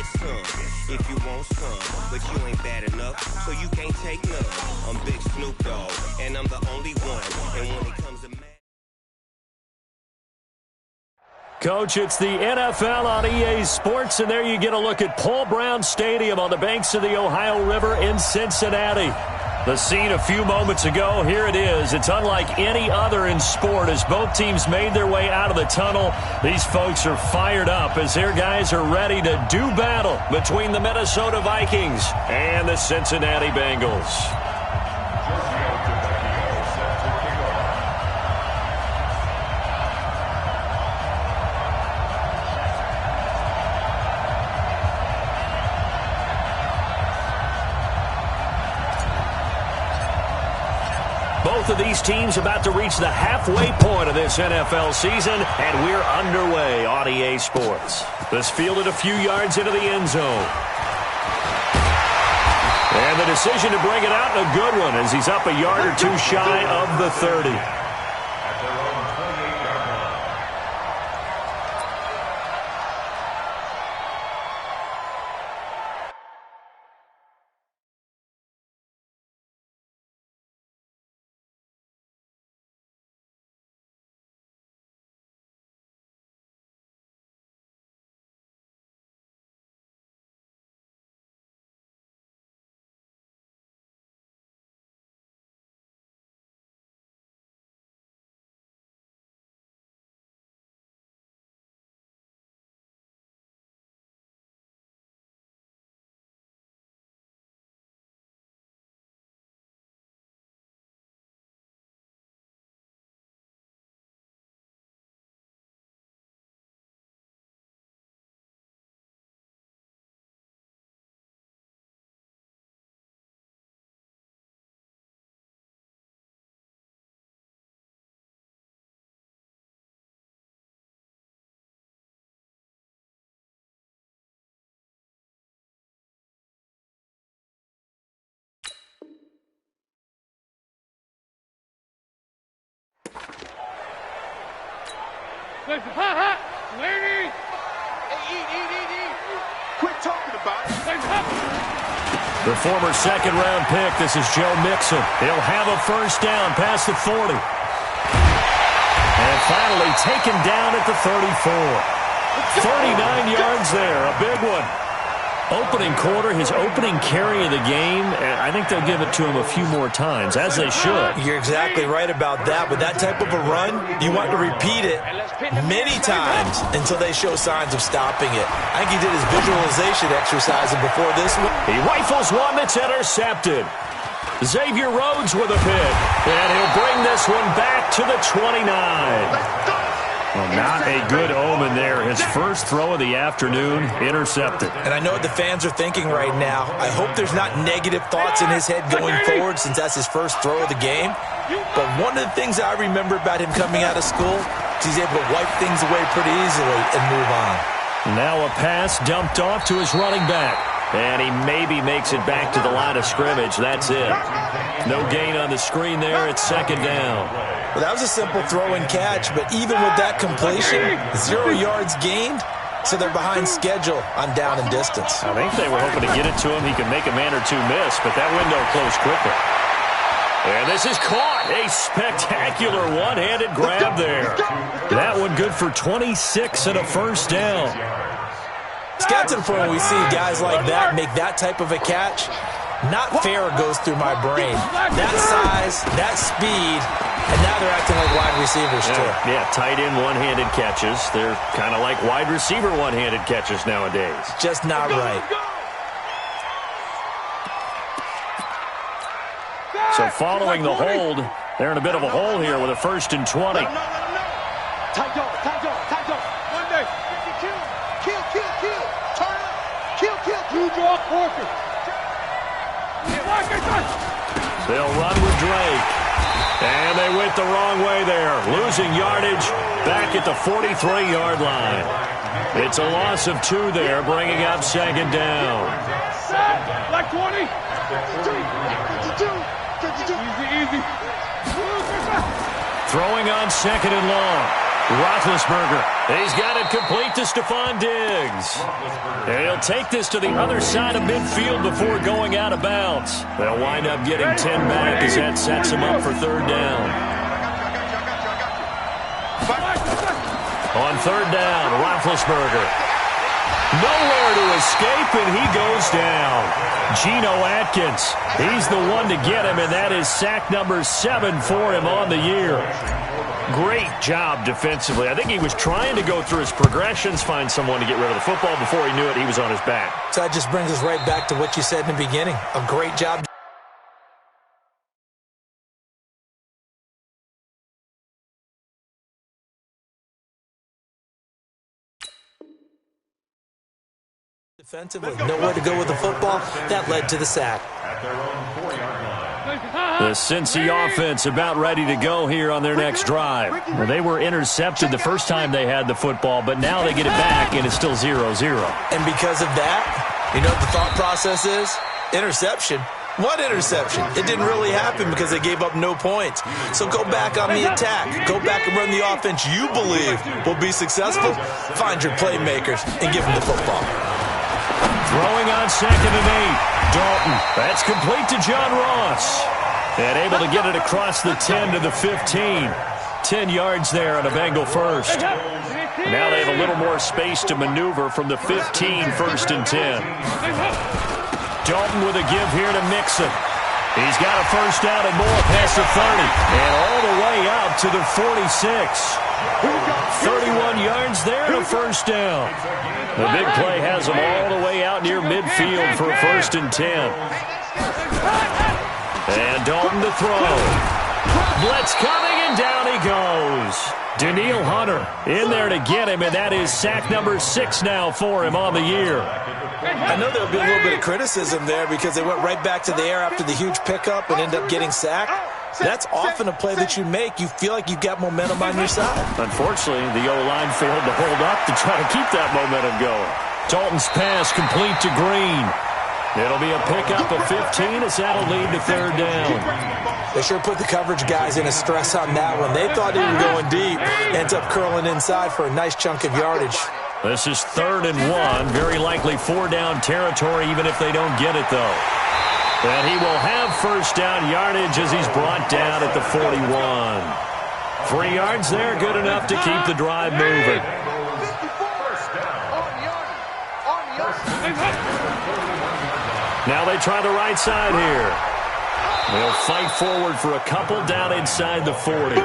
get some if you want some, but you ain't bad enough, so you can't take none. I'm Big Snoop Dogg, and I'm the only one. And when it comes to Coach, it's the NFL on EA Sports, and there you get a look at Paul Brown Stadium on the banks of the Ohio River in Cincinnati. The scene a few moments ago, here it is. It's unlike any other in sport as both teams made their way out of the tunnel. These folks are fired up as their guys are ready to do battle between the Minnesota Vikings and the Cincinnati Bengals. Both of these teams about to reach the halfway point of this NFL season, and we're underway on EA Sports. This fielded a few yards into the end zone. And the decision to bring it out in a good one as he's up a yard or two shy of the 30. Listen, hot, ladies. Hey, eat. Quit talking about it. The former second-round pick, this is Joe Mixon. He'll have a first down past the 40. And finally taken down at the 34. 39 yards there, a big one. Opening quarter, his opening carry of the game, and I think they'll give it to him a few more times, as they should. You're exactly right about that. With that type of a run, you want to repeat it many times until they show signs of stopping it. I think he did his visualization exercise before this one. He rifles one that's intercepted. Xavier Rhodes with a pick, and he'll bring this one back to the 29. Well, not a good omen there. His first throw of the afternoon, intercepted. And I know what the fans are thinking right now. I hope there's not negative thoughts in his head going forward since that's his first throw of the game. But one of the things I remember about him coming out of school is he's able to wipe things away pretty easily and move on. Now a pass dumped off to his running back. And he maybe makes it back to the line of scrimmage. That's it. No gain on the screen there. It's second down. Well, that was a simple throw and catch, but even with that completion, 0 yards gained, so they're behind schedule on down and distance. I think they were hoping to get it to him. He could make a man or two miss, but that window closed quickly. And this is caught. A spectacular one-handed grab there. That one good for 26 and a first down. It's got to the point where we see guys like that make that type of a catch. Not fair goes through my brain. That size, that speed, and now they're acting like wide receivers too. Yeah, tight end one-handed catches. They're kind of like wide receiver one-handed catches nowadays. Just not right. So following the hold, they're in a bit of a hole here with a 1st and 20. No. Tight dog. One day. Kill. Turn up. Kill. You draw Corker. They'll run with Drake. And they went the wrong way there. Losing yardage back at the 43-yard line. It's a loss of 2 there, bringing up second down. Like 20. Easy. Throwing on second and long. Roethlisberger. He's got it complete to Stephon Diggs. And he'll take this to the other side of midfield before going out of bounds. They'll wind up getting 10 back as that sets him up for third down. On third down, Roethlisberger. Nowhere to escape, and he goes down. Geno Atkins, he's the one to get him, and that is sack number 7 for him on the year. Great job defensively. I think he was trying to go through his progressions, find someone to get rid of the football. Before he knew it, he was on his back. So that just brings us right back to what you said in the beginning. A great job defensively. Nowhere to go with the football. That led to the sack. The Cincy offense about ready to go here on their next drive. Well, they were intercepted the first time they had the football, but now they get it back, and it's still 0-0. And because of that, you know what the thought process is? Interception. What interception? It didn't really happen because they gave up no points. So go back on the attack. Go back and run the offense you believe will be successful. Find your playmakers and give them the football. Throwing on 2nd and 8. Dalton. That's complete to John Ross. And able to get it across the 10 to the 15. 10 yards there on a Bengal first. Now they have a little more space to maneuver from the 15, 1st and 10. Dalton with a give here to Mixon. He's got a first down and more past the 30. And all the way out to the 46. 31 yards there and a first down. The big play has them all the way out near midfield for a 1st and 10. And Dalton to throw. Blitz coming, and down he goes. Danielle Hunter in there to get him, and that is sack number 6 now for him on the year. I know there'll be a little bit of criticism there because they went right back to the air after the huge pickup and ended up getting sacked. That's often a play that you make. You feel like you've got momentum on your side. Unfortunately, the O-line failed to hold up to try to keep that momentum going. Dalton's pass complete to Green. It'll be a pickup of 15 as that'll lead to third down. They sure put the coverage guys in a stress on that one. They thought he was going deep. Ends up curling inside for a nice chunk of yardage. This is 3rd and 1. Very likely 4-down territory even if they don't get it, though. And he will have first down yardage as he's brought down at the 41. 3 yards there, good enough to keep the drive moving. Now they try the right side here. They'll fight forward for a couple down inside the 40.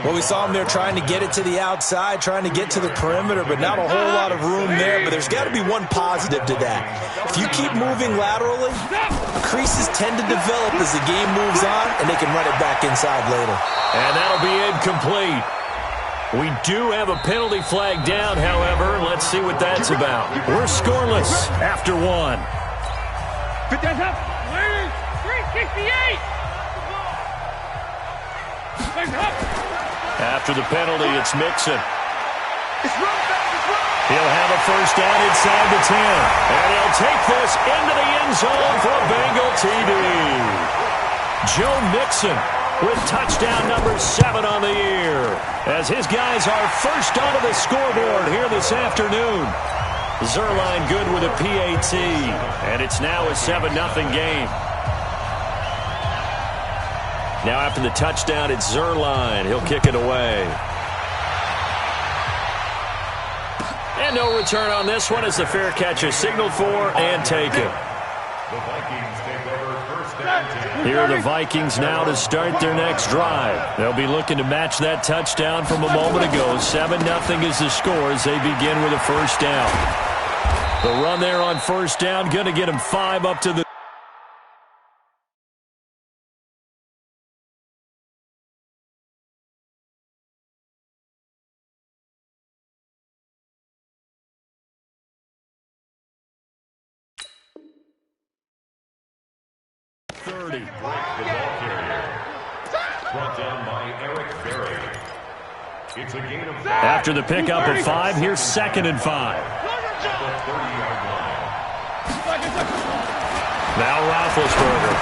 Well, we saw him there trying to get it to the outside, trying to get to the perimeter, but not a whole lot of room there. But there's got to be one positive to that. If you keep moving laterally, creases tend to develop as the game moves on, and they can run it back inside later. And that'll be incomplete. We do have a penalty flag down, however. Let's see what that's about. We're scoreless after 1. Put that up. 368. After the penalty, it's Mixon. He'll have a first down inside the 10. And he'll take this into the end zone for a Bengal TD. Joe Mixon with touchdown number 7 on the year, as his guys are first onto the scoreboard here this afternoon. Zerline good with a PAT, and it's now a 7-0 game. Now after the touchdown, it's Zerline. He'll kick it away. And no return on this one as the fair catch is signaled for and taken. Here are the Vikings now to start their next drive. They'll be looking to match that touchdown from a moment ago. 7-0 is the score as they begin with a first down. The run there on first down, going to get them 5 up to the After the pickup of 5, here's 2nd and 5. Now Roethlisberger.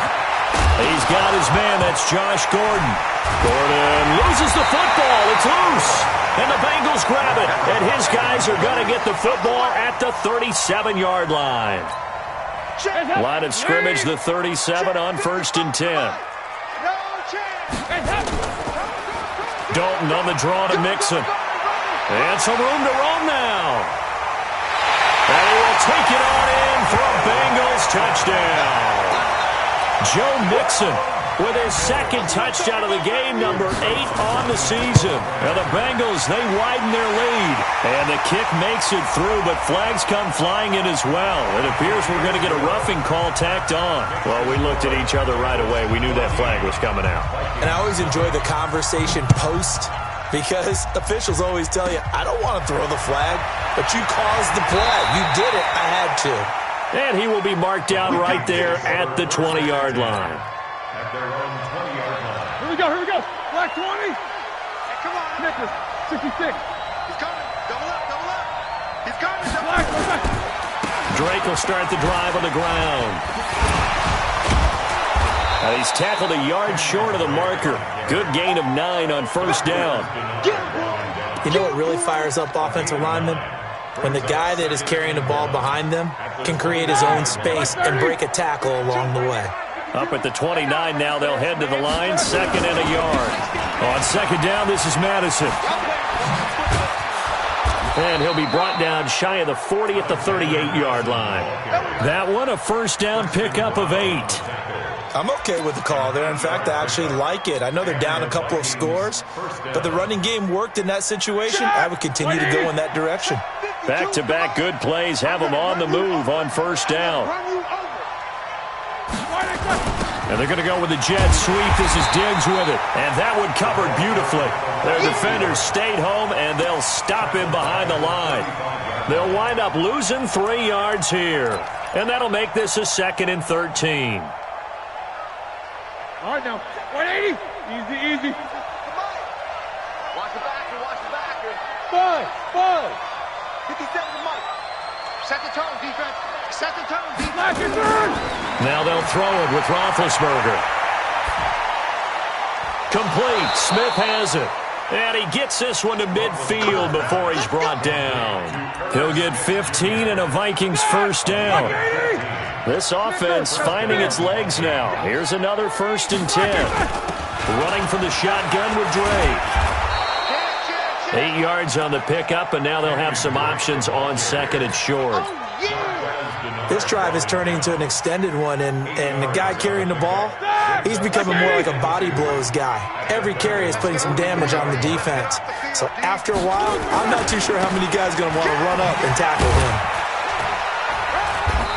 He's got his man. That's Josh Gordon. Gordon loses the football. It's loose. And the Bengals grab it. And his guys are going to get the football at the 37-yard line. Line of scrimmage, the 37 on 1st and 10. Dalton on the draw to Mixon. And some room to roam now. And he will take it on in for a Bengals touchdown. Joe Mixon with his second touchdown of the game, number 8 on the season. And the Bengals, they widen their lead. And the kick makes it through, but flags come flying in as well. It appears we're going to get a roughing call tacked on. Well, we looked at each other right away. We knew that flag was coming out. And I always enjoy the conversation post, because officials always tell you, I don't want to throw the flag, but you caused the play. You did it. I had to. And he will be marked down right there at the 20-yard line. Here we go. Black 20. Hey, come on. Nicholas, 66. He's coming. Double up. He's coming. Black. Drake will start the drive on the ground. And he's tackled a yard short of the marker. Good gain of 9 on 1st down. You know what really fires up offensive linemen? When the guy that is carrying the ball behind them can create his own space and break a tackle along the way. Up at the 29 now, they'll head to the line, 2nd and a yard. On 2nd down, this is Madison. And he'll be brought down shy of the 40 at the 38-yard line. That one, a 1st down pickup of 8. I'm okay with the call there. In fact, I actually like it. I know they're down a couple of scores, but the running game worked in that situation. I would continue to go in that direction. Back-to-back good plays have them on the move on 1st down. And they're going to go with the jet sweep. This is Diggs with it. And that one covered beautifully. Their defenders stayed home, and they'll stop him behind the line. They'll wind up losing 3 yards here. And that'll make this a 2nd and 13. All right, now, 180. Easy. Come on. Watch the backer. Bud. 57 to Mike. Set the tone, defense. Now they'll throw it with Roethlisberger. Complete. Smith has it. And he gets this one to midfield before he's brought down. He'll get 15 and a Vikings 1st down. This offense finding its legs now. Here's another 1st and 10. Running from the shotgun with Drake. 8 yards on the pickup, and now they'll have some options on 2nd and short. This drive is turning into an extended one, and the guy carrying the ball, he's becoming more like a body blows guy. Every carry is putting some damage on the defense. So after a while, I'm not too sure how many guys are going to want to run up and tackle him.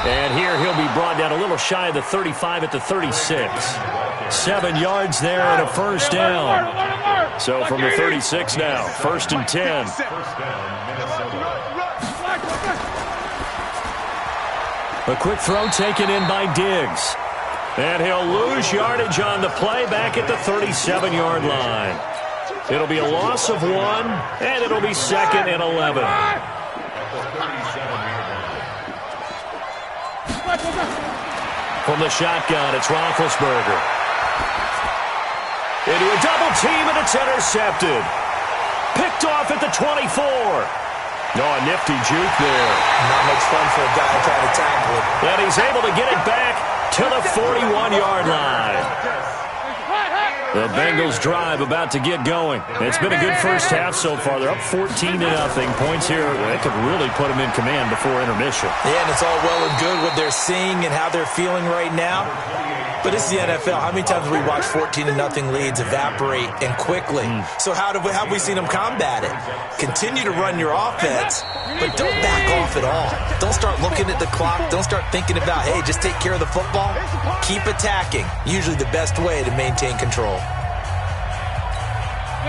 And here he'll be brought down a little shy of the 35 at the 36. 7 yards there and a 1st down. So from the 36 now, 1st and 10. A quick throw taken in by Diggs. And he'll lose yardage on the play back at the 37-yard line. It'll be a loss of 1, and it'll be 2nd and 11. From the shotgun, it's Roethlisberger. Into a double team, and it's intercepted. Picked off at the 24. Oh, a nifty juke there. Not much fun for a guy trying to tackle it. And he's able to get it back to the 41-yard line. The Bengals drive about to get going. It's been a good first half so far. They're up 14-0. Points here, that could really put them in command before intermission. Yeah, and it's all well and good what they're seeing and how they're feeling right now. But it's the NFL. How many times have we watched 14-0 leads evaporate and quickly? So how have we seen them combat it? Continue to run your offense, but don't back off at all. Don't start looking at the clock. Don't start thinking about, hey, just take care of the football. Keep attacking. Usually the best way to maintain control.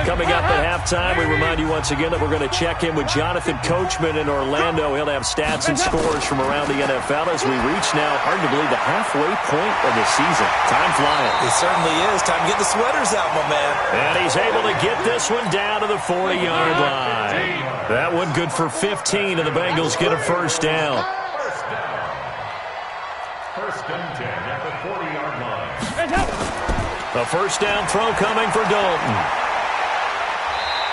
Coming up at halftime, we remind you once again that we're going to check in with Jonathan Coachman in Orlando. He'll have stats and scores from around the NFL as we reach now, hard to believe, the halfway point of the season. Time flying. It certainly is. Time to get the sweaters out, my man. And he's able to get this one down to the 40-yard line. That one good for 15, and the Bengals get a 1st down. 1st and 10 at the 40-yard line. A first down throw coming for Dalton.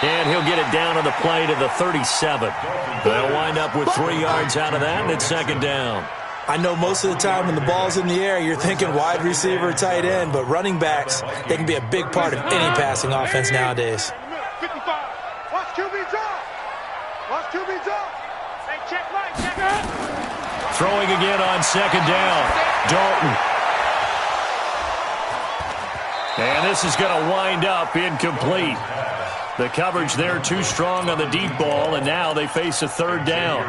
And he'll get it down on the play to the 37. They'll wind up with 3 yards out of that, and it's second down. I know most of the time when the ball's in the air, you're thinking wide receiver, tight end, but running backs, they can be a big part of any passing offense nowadays. 55. Watch QB drop. Watch QB drop. Hey, check right, check out. Throwing again on second down. Dalton. And this is going to wind up incomplete. The coverage there too strong on the deep ball, and now they face a third down.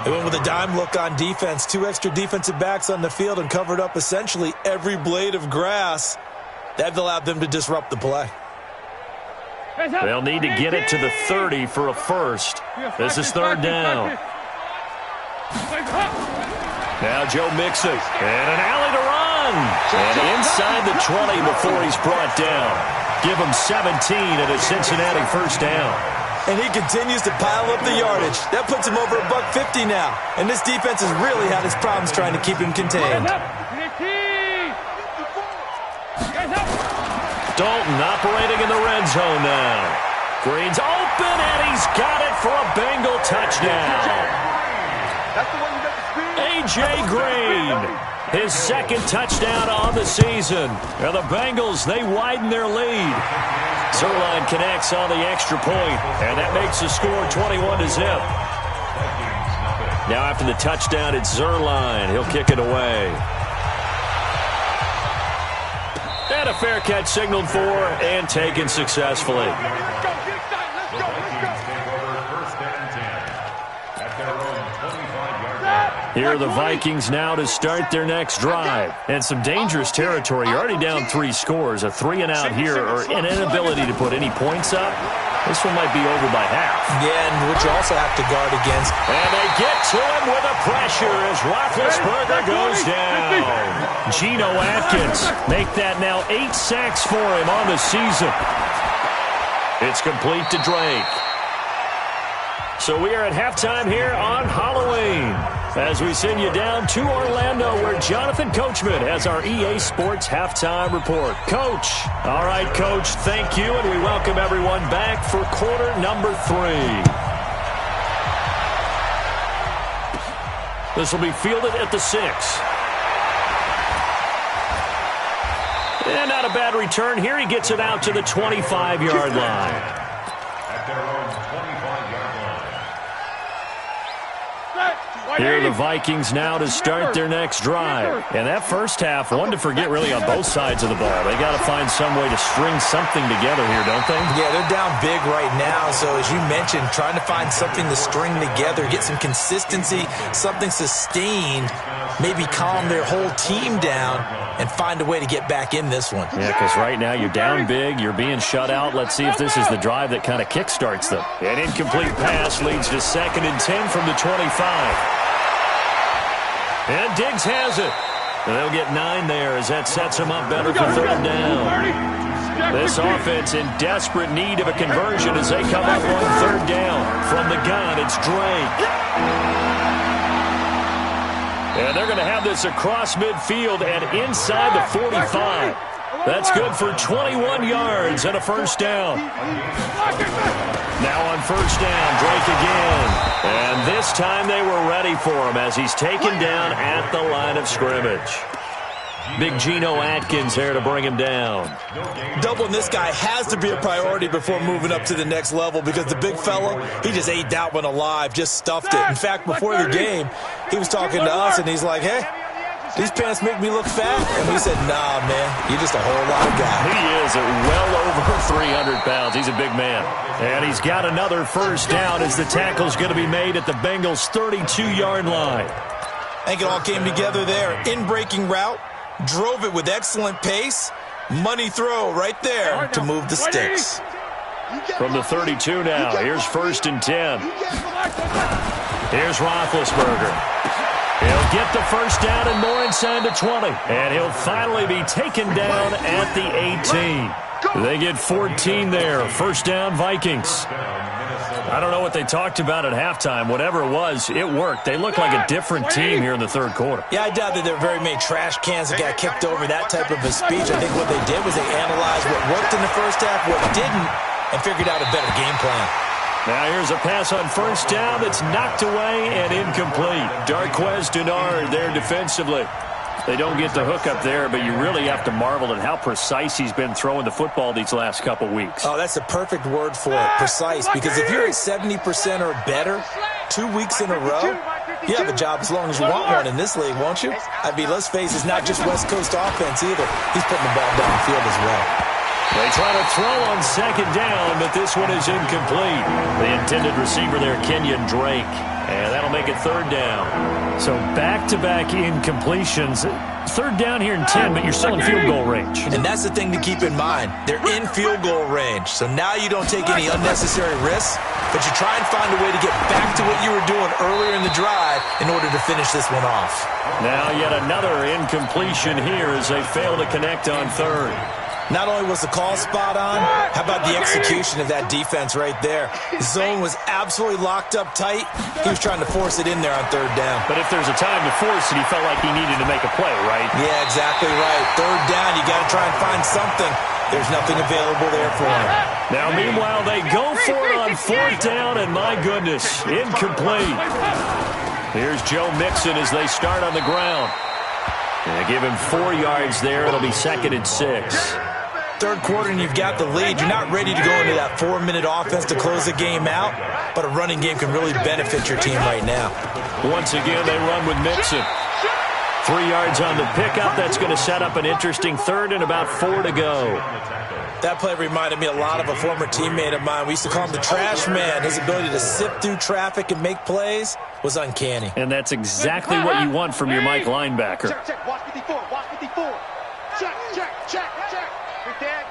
They went with a dime look on defense. 2 extra defensive backs on the field and covered up essentially every blade of grass. That allowed them to disrupt the play. They'll need to get it to the 30 for a first. This is third down. Now Joe Mixon, and an alley to run. And inside the 20 before he's brought down. Give him 17 at a Cincinnati first down. And he continues to pile up the yardage. That puts him over $150 now. And this defense has really had its problems trying to keep him contained. Dalton operating in the red zone now. Green's open, and he's got it for a Bengal touchdown. A.J. Green, his second touchdown on the season. And the Bengals, they widen their lead. Zerline connects on the extra point, and that makes the score 21-0. Now after the touchdown, it's Zerline. He'll kick it away. And a fair catch signaled for and taken successfully. Here are the Vikings now to start their next drive. And some dangerous territory. You're already down 3 scores. A 3-and-out here or an inability to put any points up. This one might be over by half. Yeah, and which you also have to guard against. And they get to him with a pressure as Roethlisberger goes down. Geno Atkins make that now 8 sacks for him on the season. It's complete to Drake. So we are at halftime here on Halloween as we send you down to Orlando where Jonathan Coachman has our EA Sports Halftime Report. Coach. All right, Coach, thank you, and we welcome everyone back for quarter number 3. This will be fielded at the 6. And not a bad return here. He gets it out to the 25-yard line. Here are the Vikings now to start their next drive. And that first half, one to forget really on both sides of the ball. They got to find some way to string something together here, don't they? Yeah, they're down big right now. So as you mentioned, trying to find something to string together, get some consistency, something sustained, maybe calm their whole team down and find a way to get back in this one. Yeah, because right now you're down big, you're being shut out. Let's see if this is the drive that kind of kickstarts them. An incomplete pass leads to 2nd and 10 from the 25. And Diggs has it. And they'll get 9 there as that sets them up better for third down. This offense in desperate need of a conversion as they come up on third down. From the gun, it's Drake. And they're going to have this across midfield and inside the 45. That's good for 21 yards and a first down. Now on first down, Drake again. And this time they were ready for him as he's taken down at the line of scrimmage. Big Geno Atkins there to bring him down. Doubling this guy has to be a priority before moving up to the next level because the big fella, he just ate that one alive, just stuffed it. In fact, before the game, he was talking to us and he's like, hey, these pants make me look fat. And we said, nah, man, you're just a whole lot of guy. He is at well over 300 pounds. He's a big man. And he's got another first down as the tackle's going to be made at the Bengals' 32-yard line. I think it all came together there. In-breaking route, drove it with excellent pace. Money throw right there to move the sticks. From the 32 now, here's 1st and 10. Here's Roethlisberger. He'll get the first down and more inside the 20. And he'll finally be taken down at the 18. They get 14 there. First down, Vikings. I don't know what they talked about at halftime. Whatever it was, it worked. They looked like a different team here in the third quarter. Yeah, I doubt that there were very many trash cans that got kicked over that type of a speech. I think what they did was they analyzed what worked in the first half, what didn't, and figured out a better game plan. Now here's a pass on first down that's knocked away and incomplete. Darquez Denard there defensively. They don't get the hook up there, but you really have to marvel at how precise he's been throwing the football these last couple weeks. Oh, that's the perfect word for it, precise, because if you're at 70% or better 2 weeks in a row, you have a job as long as you want one in this league, won't you? I mean, let's face it, it's not just West Coast offense either. He's putting the ball downfield as well. They try to throw on second down, but this one is incomplete. The intended receiver there, Kenyon Drake. And that'll make it third down. So back-to-back incompletions. Third down here in 10, but you're still in field goal range. And that's the thing to keep in mind. They're in field goal range. So now you don't take any unnecessary risks, but you try and find a way to get back to what you were doing earlier in the drive in order to finish this one off. Now yet another incompletion here as they fail to connect on third. Not only was the call spot on, how about the execution of that defense right there? The zone was absolutely locked up tight. He was trying to force it in there on third down. But if there's a time to force it, he felt like he needed to make a play, right? Yeah, exactly right. Third down, you got to try and find something. There's nothing available there for him. Now, meanwhile, they go for it on fourth down, and my goodness, incomplete. Here's Joe Mixon as they start on the ground. And they give him 4 yards there. It'll be 2nd and 6. Third quarter and you've got the lead. You're not ready to go into that 4-minute offense to close the game out, but a running game can really benefit your team right now. Once again, they run with Mixon. 3 yards on the pickup. That's going to set up an interesting third and about 4 to go. That play reminded me a lot of a former teammate of mine. We used to call him the trash man. His ability to sift through traffic and make plays was uncanny. And that's exactly what you want from your Mike linebacker. Check, check, watch 54, watch 54. Check, check, check, check. Pick the edge.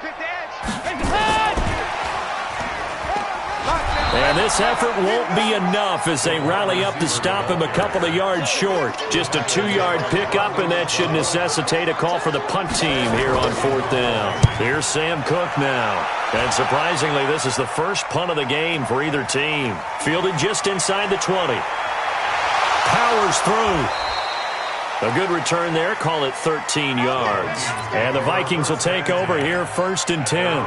And this effort won't be enough as they rally up to stop him a couple of yards short. Just a 2-yard pickup, and that should necessitate a call for the punt team here on fourth down. Here's Sam Cook now. And surprisingly, this is the first punt of the game for either team. Fielded just inside the 20. Powers through. A good return there. Call it 13 yards. And the Vikings will take over here 1st and 10.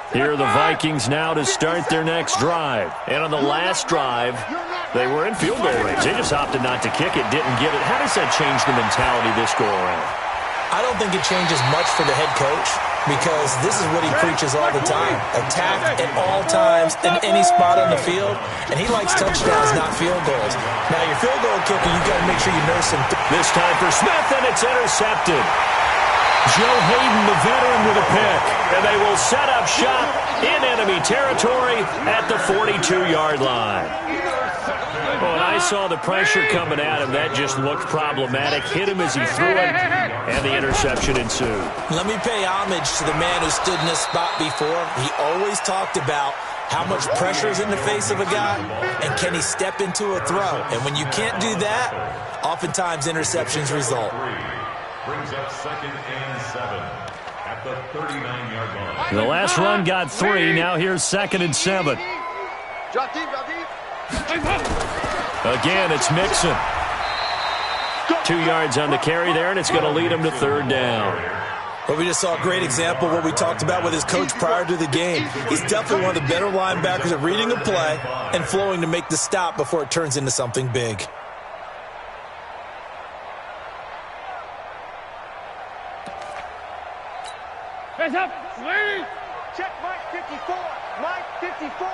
Here are the Vikings now to start their next drive. And on the last drive, they were in field goal range. They just opted not to kick it, didn't get it. How does that change the mentality this go-around? I don't think it changes much for the head coach because this is what he preaches all the time. Attack at all times in any spot on the field. And he likes touchdowns, not field goals. Now, your field goal kicker, you've got to make sure you nurse him. This time for Smith, and it's intercepted. Joe Hayden, the veteran, with a pick. And they will set up shop in enemy territory at the 42-yard line. Well, and I saw the pressure coming at him. That just looked problematic. Hit him as he threw it, and the interception ensued. Let me pay homage to the man who stood in this spot before. He always talked about how much pressure is in the face of a guy, and can he step into a throw. And when you can't do that, oftentimes interceptions result. Brings up 2nd and 7 at the 39-yard line. The last run got 3. Now here's 2nd and 7. Drop deep, drop deep. Again, it's Mixon. 2 yards on the carry there, and it's going to lead him to third down. Well, we just saw a great example of what we talked about with his coach prior to the game. He's definitely one of the better linebackers at reading a play and flowing to make the stop before it turns into something big. Hands up, Lee! Check Mike 54, Mike 54.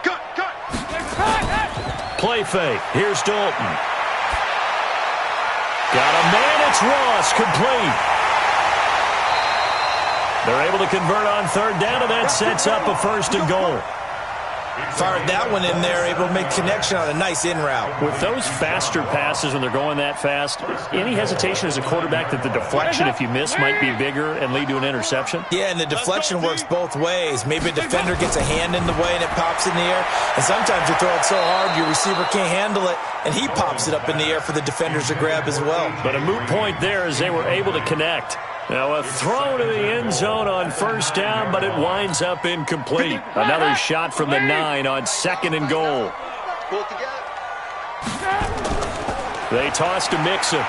Cut, cut! Play fake. Here's Dalton. Got a man. It's Ross. Complete. They're able to convert on third down, and that sets up a 1st and goal. Fired that one in there, able to make connection on a nice in route. With those faster passes when they're going that fast, any hesitation as a quarterback that the deflection, if you miss, might be bigger and lead to an interception? Yeah, and the deflection works both ways. Maybe a defender gets a hand in the way and it pops in the air. And sometimes you throw it so hard your receiver can't handle it, and he pops it up in the air for the defenders to grab as well. But a moot point there as they were able to connect. Now a throw to the end zone on first down, but it winds up incomplete. Another shot from the 9 on 2nd and goal. They toss to Mixon.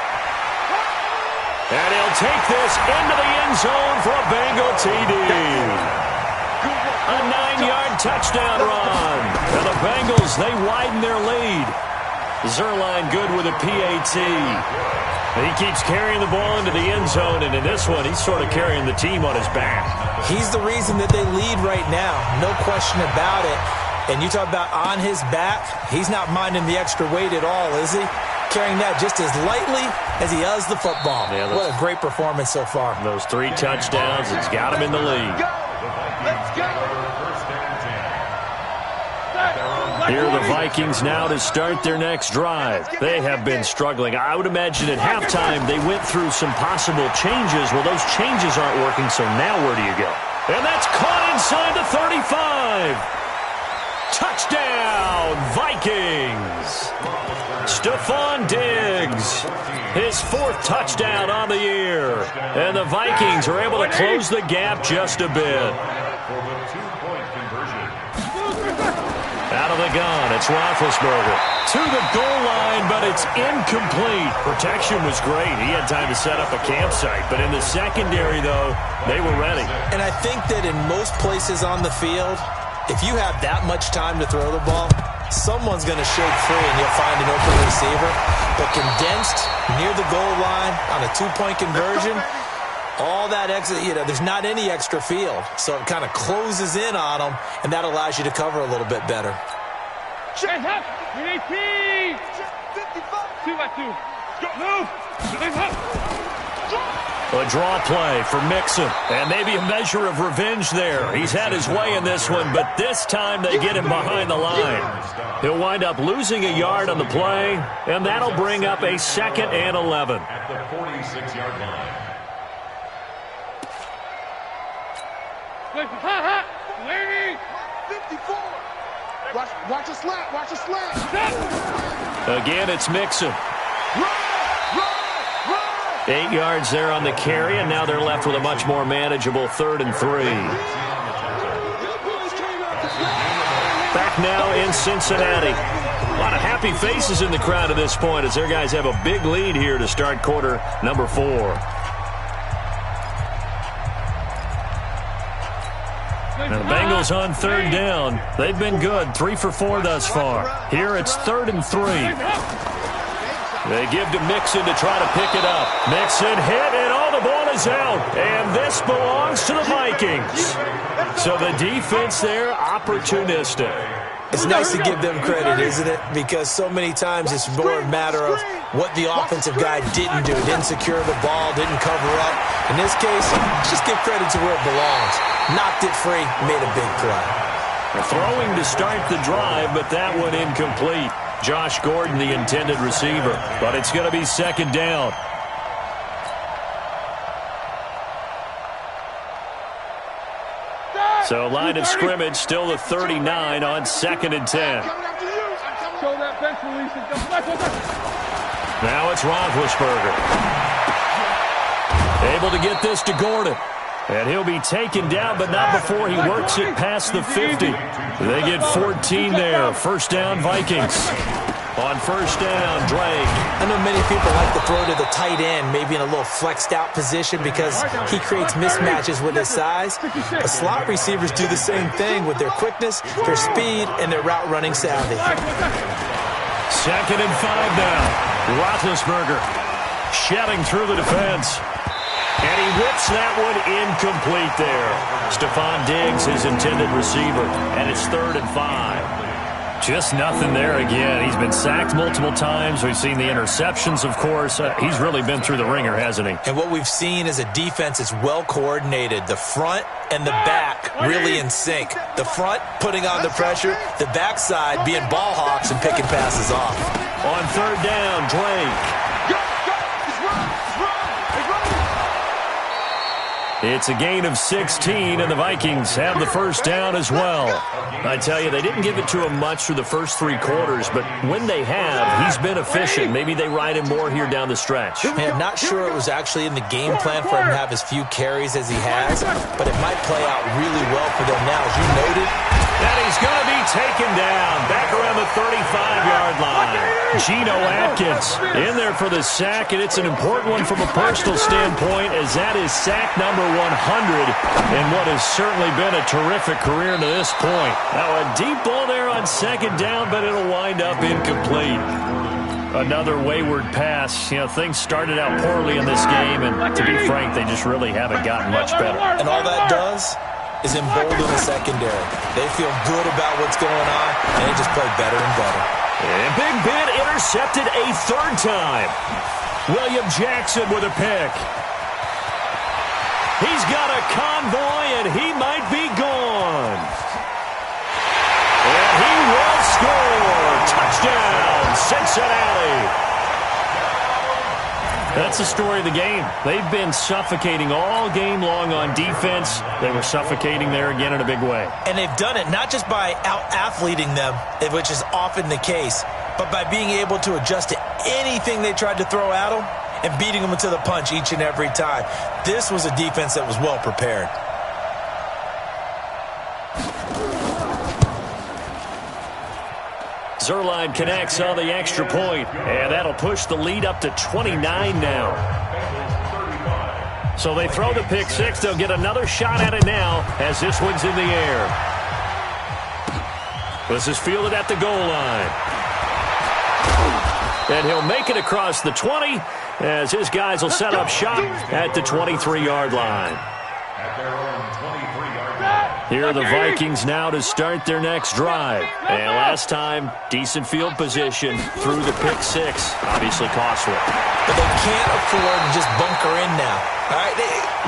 And he'll take this into the end zone for a Bengal TD. A 9-yard touchdown run. And the Bengals, they widen their lead. Zerline good with a PAT. He keeps carrying the ball into the end zone, and in this one, he's sort of carrying the team on his back. He's the reason that they lead right now, no question about it. And you talk about on his back, he's not minding the extra weight at all, is he? Carrying that just as lightly as he does the football. Yeah, what a great performance so far. Those 3 touchdowns, it's got him in the lead. Let's go! Here are the Vikings now to start their next drive. They have been struggling. I would imagine at halftime they went through some possible changes. Well, those changes aren't working, so now where do you go? And that's caught inside the 35. Touchdown, Vikings. Stephon Diggs, his 4th touchdown on the year. And the Vikings are able to close the gap just a bit. Out of the gun, it's Roethlisberger. To the goal line, but it's incomplete. Protection was great. He had time to set up a campsite. But in the secondary, though, they were ready. And I think that in most places on the field, if you have that much time to throw the ball, someone's going to shake free and you'll find an open receiver. But condensed near the goal line on a 2-point conversion, all that extra, there's not any extra field. So it kind of closes in on them, and that allows you to cover a little bit better. Check up! 18! 55! 2-by-2. Go! Move! A draw play for Mixon, and maybe a measure of revenge there. He's had his way in this one, but this time they get him behind the line. He'll wind up losing a yard on the play, and that'll bring up a 2nd and 11. At the 46-yard line. Lady! 54! Watch a slant! Watch a slant! Again, it's Mixon. Run! 8 yards there on the carry, and now they're left with a much more manageable 3rd and 3. Back now in Cincinnati. A lot of happy faces in the crowd at this point as their guys have a big lead here to start quarter number 4. Now the Bengals on 3rd down. They've been good, 3 for 4 thus far. Here it's 3rd and 3. They give to Mixon to try to pick it up. Mixon hit, and the ball is out. And this belongs to the Vikings. So the defense there, opportunistic. It's nice to give them credit, isn't it? Because so many times it's more a matter of what the offensive guy didn't do. Didn't secure the ball, didn't cover up. In this case, just give credit to where it belongs. Knocked it free, made a big play. Throwing to start the drive, but that one incomplete. Josh Gordon, the intended receiver. But it's going to be 2nd down. So line of scrimmage still the 39 on 2nd and 10. Now it's Roethlisberger. Able to get this to Gordon. And he'll be taken down, but not before he works it past the 50. They get 14 there. 1st down, Vikings. On 1st down, Drake. I know many people like to throw to the tight end, maybe in a little flexed out position because he creates mismatches with his size. But slot receivers do the same thing with their quickness, their speed, and their route running savvy. 2nd and 5 now. Roethlisberger shedding through the defense. And he whips that one incomplete there. Stephon Diggs, his intended receiver, and it's 3rd and 5. Just nothing there again. He's been sacked multiple times. We've seen the interceptions, of course. He's really been through the ringer, hasn't he? And what we've seen is a defense that's well coordinated. The front and the back really in sync. The front putting on the pressure, the backside being ball hawks and picking passes off. On third down, Drake. It's a gain of 16, and the Vikings have the first down as well. I tell you, they didn't give it to him much through the first 3 quarters, but when they have, he's been efficient. Maybe they ride him more here down the stretch. Man, not sure it was actually in the game plan for him to have as few carries as he has, but it might play out really well for them now. As you noted, and he's going to be taken down back around the 35-yard line. Geno Atkins in there for the sack, and it's an important one from a personal standpoint, as that is sack number 100 in what has certainly been a terrific career to this point. Now a deep ball there on second down, but it'll wind up incomplete. Another wayward pass. You know, things started out poorly in this game, and to be frank, they just really haven't gotten much better. And all that does is embolden the secondary. They feel good about what's going on, and they just play better and better. And Big Ben intercepted a 3rd time. William Jackson with a pick. He's got a convoy, and he might be gone. And he will score. Touchdown, Cincinnati. That's the story of the game. They've been suffocating all game long on defense. They were suffocating there again in a big way. And they've done it not just by out-athleting them, which is often the case, but by being able to adjust to anything they tried to throw at them and beating them to the punch each and every time. This was a defense that was well prepared. Zerline connects on the extra point, and that'll push the lead up to 29 now. So they throw the pick 6. They'll get another shot at it now as this one's in the air. This is fielded at the goal line. And he'll make it across the 20 as his guys will set up shop at the 23-yard line. Here are the Vikings now to start their next drive. And last time, decent field position through the pick 6. Obviously costly. But they can't afford to just bunker in now. All right,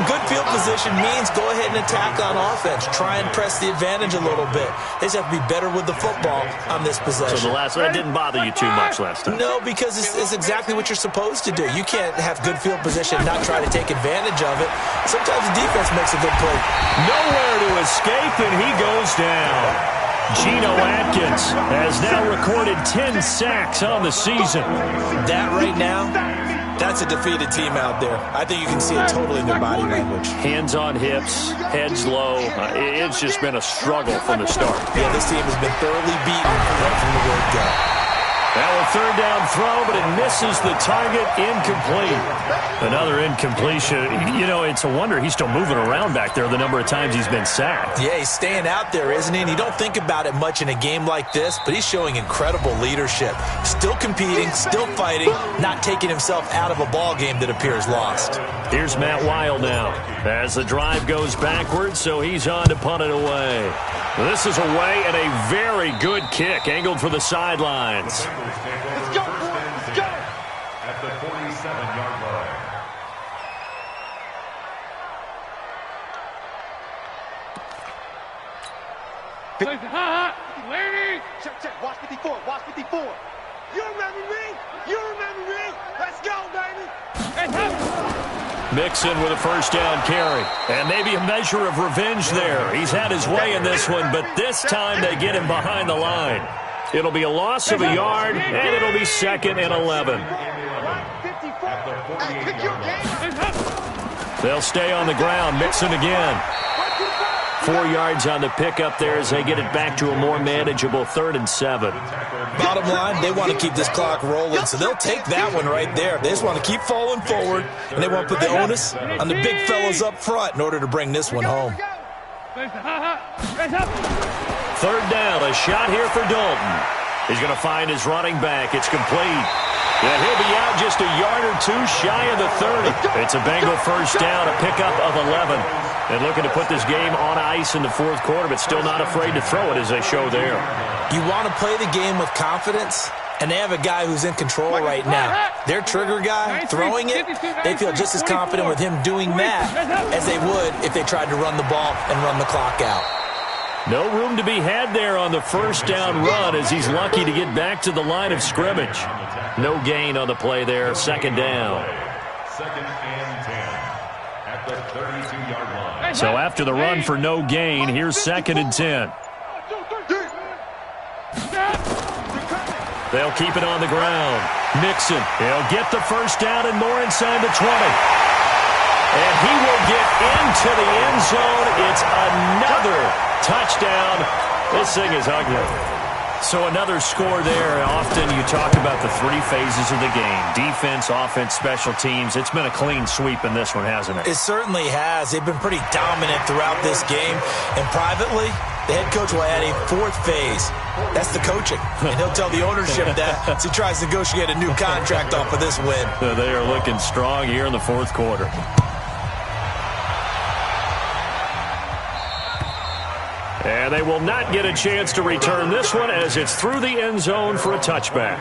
good field position means go ahead and attack on offense. Try and press the advantage a little bit. They just have to be better with the football on this possession. So that didn't bother you too much last time? No, because it's exactly what you're supposed to do. You can't have good field position and not try to take advantage of it. Sometimes the defense makes a good play. Nowhere to escape, and he goes down. Geno Atkins has now recorded 10 sacks on the season. That right now, that's a defeated team out there. I think you can see it totally in their body language. Hands on hips, heads low. It's just been a struggle from the start. Yeah, this team has been thoroughly beaten right from the word go. Now a 3rd down throw, but it misses the target. Incomplete. Another incompletion. You know, it's a wonder he's still moving around back there the number of times he's been sacked. Yeah, he's staying out there, isn't he? And you don't think about it much in a game like this, but he's showing incredible leadership. Still competing, still fighting, not taking himself out of a ball game that appears lost. Here's Matt Weil now as the drive goes backwards, so he's on to punt it away. This is away and a very good kick angled for the sidelines. Let's go! At the 47-yard line. Lady! Check. Watch 54. Watch 54. You remember me? You remember me? Let's go, baby! Mixon with a 1st down carry. And maybe a measure of revenge there. He's had his way in this one, but this time they get him behind the line. It'll be a loss of a yard, and it'll be 2nd and 11. They'll stay on the ground. Mixon again. 4 yards on the pickup there as they get it back to a more manageable 3rd and 7. Bottom line, they want to keep this clock rolling, so they'll take that one right there. They just want to keep falling forward, and they want to put the onus on the big fellas up front in order to bring this one home. 3rd down, a shot here for Dalton. He's going to find his running back. It's complete. And he'll be out just a yard or two shy of the 30. It's a Bengal 1st down, a pickup of 11. And looking to put this game on ice in the fourth quarter, but still not afraid to throw it as they show there. You want to play the game with confidence, and they have a guy who's in control right now. Their trigger guy, throwing it, they feel just as confident with him doing that as they would if they tried to run the ball and run the clock out. No room to be had there on the first down run as he's lucky to get back to the line of scrimmage. No gain on the play there, second down. Second and 10 at the 32-yard line. So after the run for no gain, here's second and 10. They'll keep it on the ground. Mixon, he'll get the first down and more inside the 20. And he will get into the end zone. It's another touchdown. This thing is ugly. So another score there. Often you talk about the three phases of the game. Defense, offense, special teams. It's been a clean sweep in this one, hasn't it? It certainly has. They've been pretty dominant throughout this game. And privately, the head coach will add a fourth phase. That's the coaching. And he'll tell the ownership that as he tries to negotiate a new contract off of this win. They are looking strong here in the fourth quarter. And they will not get a chance to return this one as it's through the end zone for a touchback.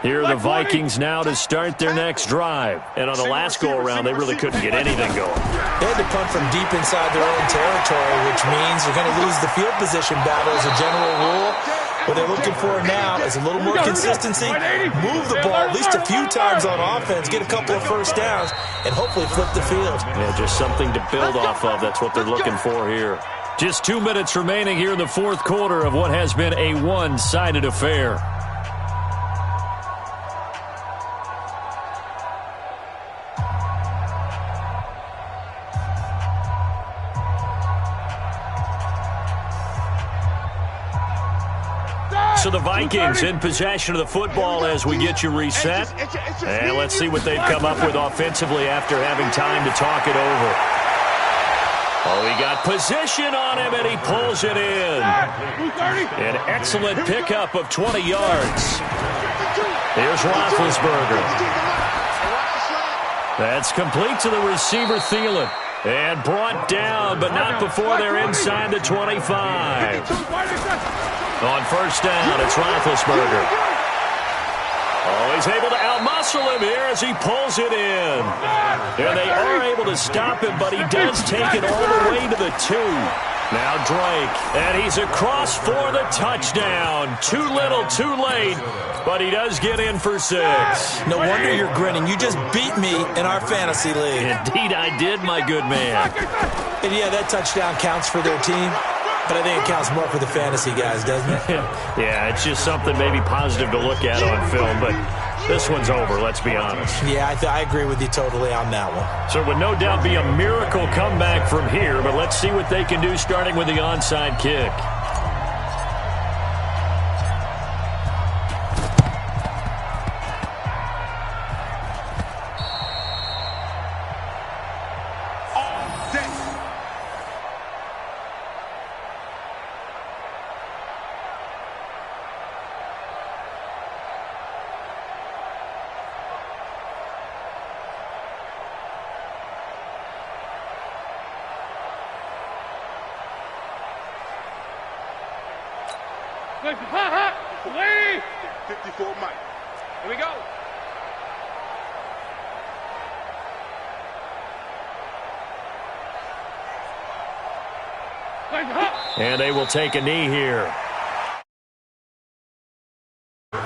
Here are the Vikings now to start their next drive. And on the last go-around, they really couldn't get anything going. They had to punt from deep inside their own territory, which means they're going to lose the field position battle as a general rule. What they're looking for now is a little more consistency, move the ball at least a few times on offense, get a couple of first downs, and hopefully flip the field. Yeah, just something to build off of. That's what they're looking for here. Just 2 minutes remaining here in the fourth quarter of what has been a one-sided affair. So the Vikings in possession of the football as we get you reset. And let's see what they've come up with offensively after having time to talk it over. Oh, he got position on him, and he pulls it in. An excellent pickup of 20 yards. Here's Roethlisberger. That's complete to the receiver, Thielen. And brought down, but not before they're inside the 25. On first down, it's Roethlisberger. Oh, he's able to outmuscle him here as he pulls it in. And they are able to stop him, but he does take it all the way to the 2. Now Drake, and he's across for the touchdown. Too little, too late, but he does get in for 6. No wonder you're grinning. You just beat me in our fantasy league. Indeed I did, my good man. And yeah, that touchdown counts for their team. But I think it counts more for the fantasy guys, doesn't it? Yeah, it's just something maybe positive to look at on film, but this one's over, let's be honest. Yeah, I agree with you totally on that one. So it would no doubt be a miracle comeback from here, but let's see what they can do starting with the onside kick. Ha, 54 Mike. Here we go. And they will take a knee here. A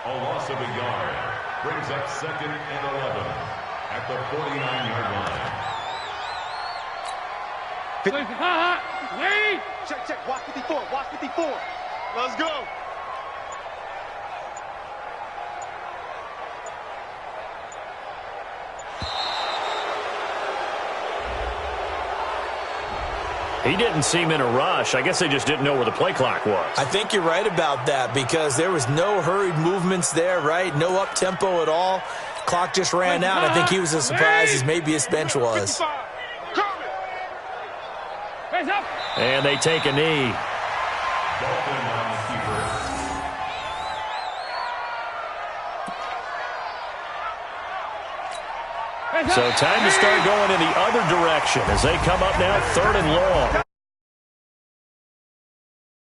loss of a yard brings up second and 11 at the 49-yard line. Check. Watch 54. Watch 54. Let's go. He didn't seem in a rush. I guess they just didn't know where the play clock was. I think you're right about that because there was no hurried movements there, right? No up-tempo at all. Clock just ran out. I think he was as surprised as maybe his bench was. And they take a knee. Dalton on the keeper. So time to start going in the other direction as they come up now 3rd and long.